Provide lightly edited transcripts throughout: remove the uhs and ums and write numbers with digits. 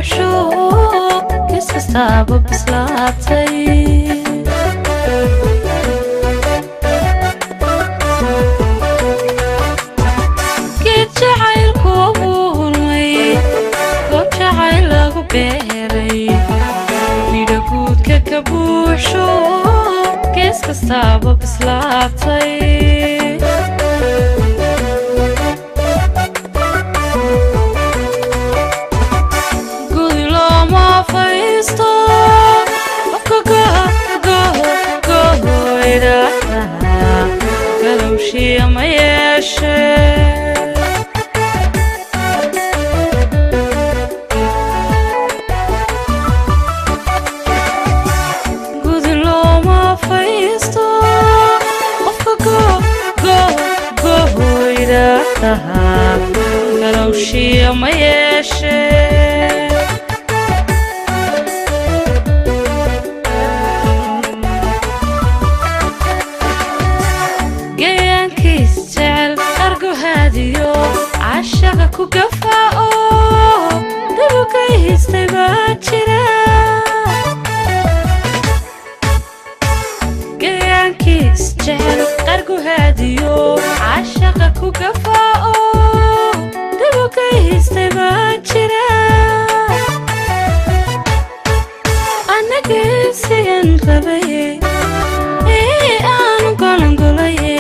buuxsho gees kastaaba bislaatay geed jacaylku abuurmay goob jacayl lagu beeray midho guudka ka buuxsho gees kastaaba bislaatay قلوشي ما يشي قد لو ما فيستو قفكو يداها قلوشي ما يشي عشاق كوكفاء دلوكا يستباجرا قيانكي سجعل قرقو هاديو عشاق كوكفاء دلوكا يستباجرا أنا قيسيان غبايي إيه أنا قولن قولي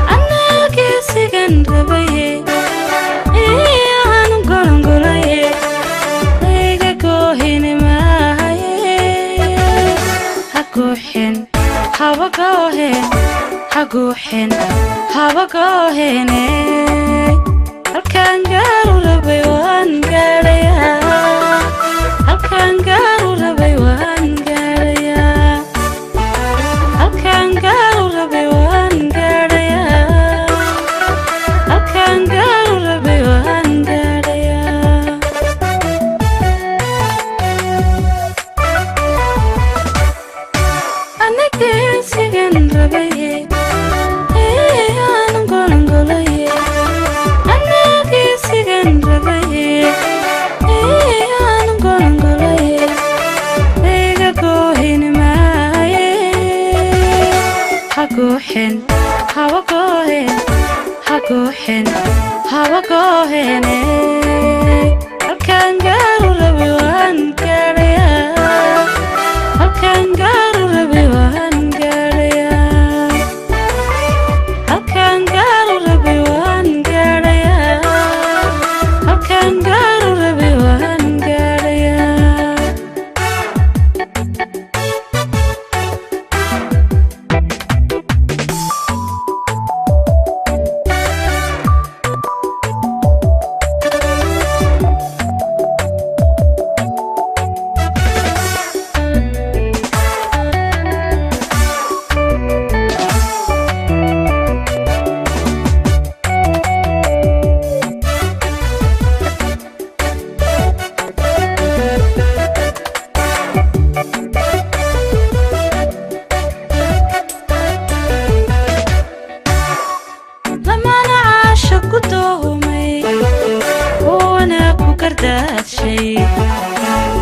أنا قيسيان غبايي haguuxin habagohene halkan gaaru rabay waan gaarayaa halkan gaaru rabay waan gaarayaa halkan gaaru rabay waan gaarayaa halkan gaaru rabay waan gaarayaa anake sigan rabay haguuxin habagohene halkan gaaru rabay waan gaarayaa halkan gaaru rabay waan gaarayaa halkan gaaru rabay waan gaarayaa halkan gaaru rabay waan gaarayaa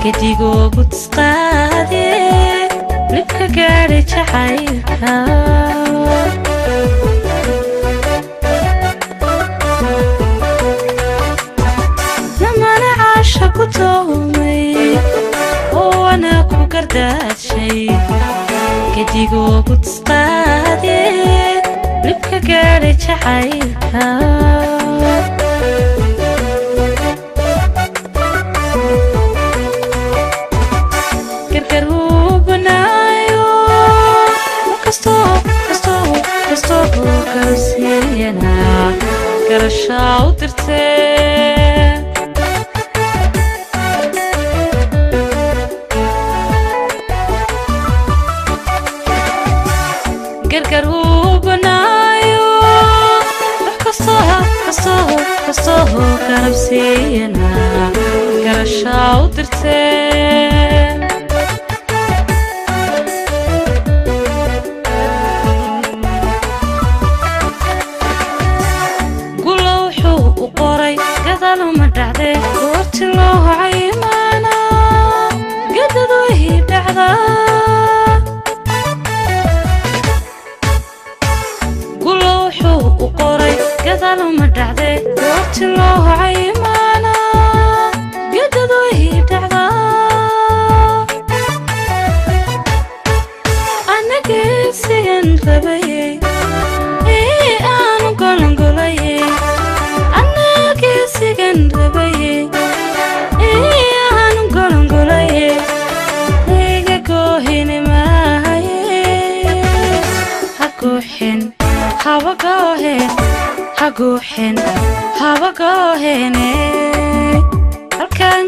كديقو بتسقادي لبكا قاري جحايلكا لما أنا عاشق وتومي وانا كو قردات شي كديقو بتسقادي لبكا قاري جحايلكا قرشا وترتين قرقر وبنايو قصوه كربسينا قرشا وترتين قولوا وقوري قدلوا ما دعدي قلت له عيمان dhacda gulo wuxuu u qoray gadaal uma dhacde goorti loo caymaana gedadu way dhacda anagesigan rabaye aanu golongolaye anagesigan rabaye aanu golongolaye iga goohine maahaye haguuxin habagohen halkan